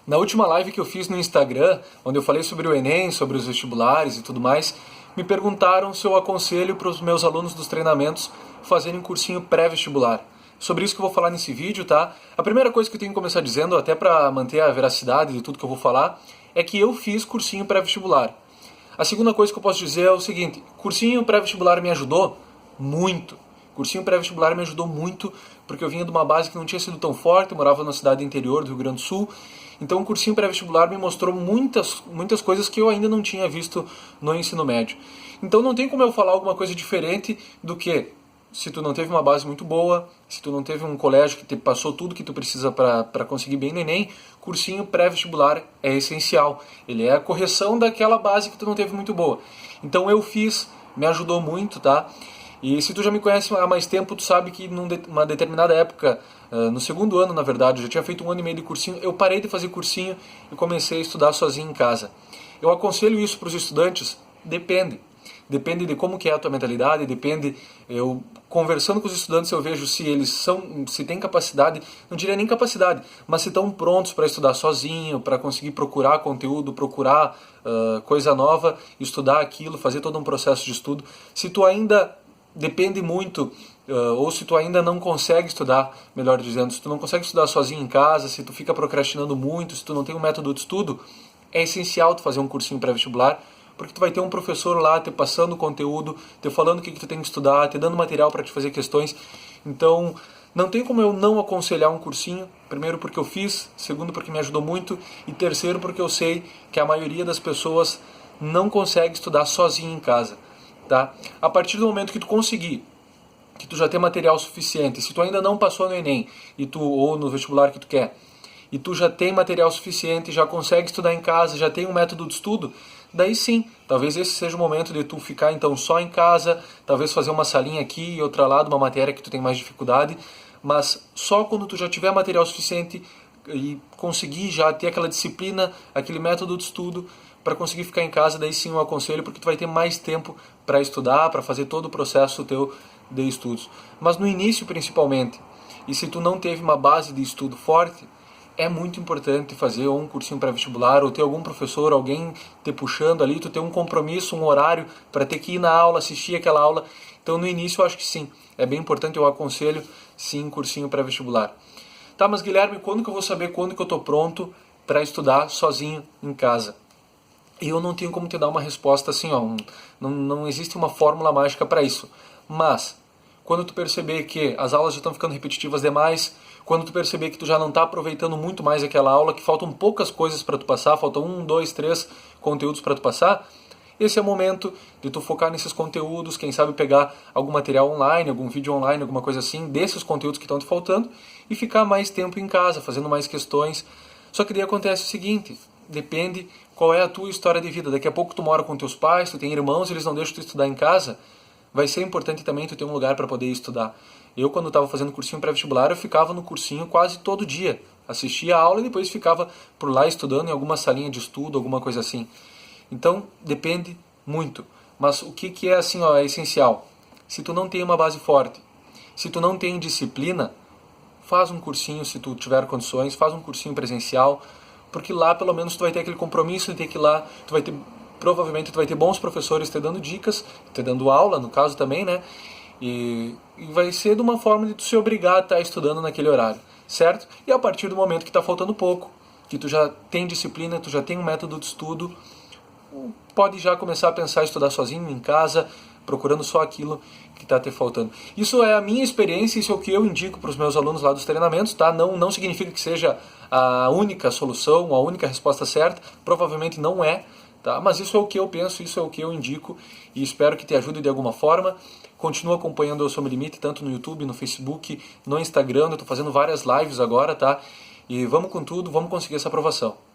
Na última live que eu fiz no Instagram, onde eu falei sobre o Enem, sobre os vestibulares e tudo mais, me perguntaram se eu aconselho para os meus alunos dos treinamentos fazerem cursinho pré-vestibular. Sobre isso que eu vou falar nesse vídeo, tá? A primeira coisa que eu tenho que começar dizendo, até para manter a veracidade de tudo que eu vou falar, é que eu fiz cursinho pré-vestibular. A segunda coisa que eu posso dizer é o seguinte: cursinho pré-vestibular me ajudou muito. Cursinho pré-vestibular me ajudou muito porque eu vinha de uma base que não tinha sido tão forte, eu morava na cidade interior do Rio Grande do Sul. Então o cursinho pré-vestibular me mostrou muitas coisas que eu ainda não tinha visto no ensino médio. Então não tem como eu falar alguma coisa diferente do que, se tu não teve uma base muito boa, se tu não teve um colégio que te passou tudo que tu precisa para conseguir bem no Enem, cursinho pré-vestibular é essencial. Ele é a correção daquela base que tu não teve muito boa. Então eu fiz, me ajudou muito, tá? E se tu já me conhece há mais tempo, tu sabe que numa determinada época, no segundo ano na verdade, eu já tinha feito 1 ano e meio de cursinho, eu parei de fazer cursinho e comecei a estudar sozinho em casa. Eu aconselho isso para os estudantes? Depende. Depende de como que é a tua mentalidade, depende, eu conversando com os estudantes eu vejo se têm capacidade, não diria nem capacidade, mas se estão prontos para estudar sozinho, para conseguir procurar conteúdo, procurar coisa nova, estudar aquilo, fazer todo um processo de estudo. Se tu ainda depende muito, ou se tu ainda não consegue estudar, melhor dizendo, se tu não consegue estudar sozinho em casa, se tu fica procrastinando muito, se tu não tem um método de estudo, é essencial tu fazer um cursinho pré-vestibular, porque tu vai ter um professor lá te passando o conteúdo, te falando o que tu tem que estudar, te dando material para te fazer questões. Então, não tem como eu não aconselhar um cursinho, primeiro porque eu fiz, segundo porque me ajudou muito, e terceiro porque eu sei que a maioria das pessoas não consegue estudar sozinho em casa. Tá? A partir do momento que tu conseguir, que tu já tem material suficiente, se tu ainda não passou no Enem ou no vestibular que tu quer, e tu já tem material suficiente, já consegue estudar em casa, já tem um método de estudo, daí sim, talvez esse seja o momento de tu ficar então só em casa, talvez fazer uma salinha aqui e outra lá de uma matéria que tu tem mais dificuldade, mas só quando tu já tiver material suficiente e conseguir já ter aquela disciplina, aquele método de estudo, para conseguir ficar em casa, daí sim eu aconselho, porque tu vai ter mais tempo para estudar, para fazer todo o processo teu de estudos. Mas no início, principalmente, e se tu não teve uma base de estudo forte, é muito importante fazer ou um cursinho pré-vestibular, ou ter algum professor, alguém te puxando ali, tu ter um compromisso, um horário para ter que ir na aula, assistir aquela aula. Então no início eu acho que sim, é bem importante, eu aconselho sim cursinho pré-vestibular. Tá, mas Guilherme, quando que eu vou saber quando que eu estou pronto para estudar sozinho em casa? E eu não tenho como te dar uma resposta assim, ó, não existe uma fórmula mágica para isso. Mas, quando tu perceber que as aulas já estão ficando repetitivas demais, quando tu perceber que tu já não está aproveitando muito mais aquela aula, que faltam poucas coisas para tu passar, faltam 1, 2, 3 conteúdos para tu passar, esse é o momento de tu focar nesses conteúdos, quem sabe pegar algum material online, algum vídeo online, alguma coisa assim, desses conteúdos que estão te faltando, e ficar mais tempo em casa, fazendo mais questões. Só que daí acontece o seguinte: depende qual é a tua história de vida. Daqui a pouco tu mora com teus pais, tu tem irmãos, eles não deixam tu estudar em casa. Vai ser importante também tu ter um lugar para poder estudar. Eu, quando estava fazendo cursinho pré-vestibular, eu ficava no cursinho quase todo dia. Assistia a aula e depois ficava por lá estudando em alguma salinha de estudo, alguma coisa assim. Então, depende muito. Mas o que é assim, ó, é essencial? Se tu não tem uma base forte, se tu não tem disciplina, faz um cursinho se tu tiver condições, faz um cursinho presencial, porque lá pelo menos tu vai ter aquele compromisso de ter que ir lá, provavelmente tu vai ter bons professores te dando dicas, te dando aula, no caso também, né? E vai ser de uma forma de tu se obrigar a estar estudando naquele horário, certo? E a partir do momento que está faltando pouco, que tu já tem disciplina, tu já tem um método de estudo, pode já começar a pensar em estudar sozinho, em casa, procurando só aquilo que está te faltando. Isso é a minha experiência, isso é o que eu indico para os meus alunos lá dos treinamentos, tá? Não significa que seja a única solução, a única resposta certa, provavelmente não é, tá? Mas isso é o que eu penso, isso é o que eu indico e espero que te ajude de alguma forma. Continua acompanhando o Eu Sou Meu Limite, tanto no YouTube, no Facebook, no Instagram, eu estou fazendo várias lives agora, tá? E vamos com tudo, vamos conseguir essa aprovação.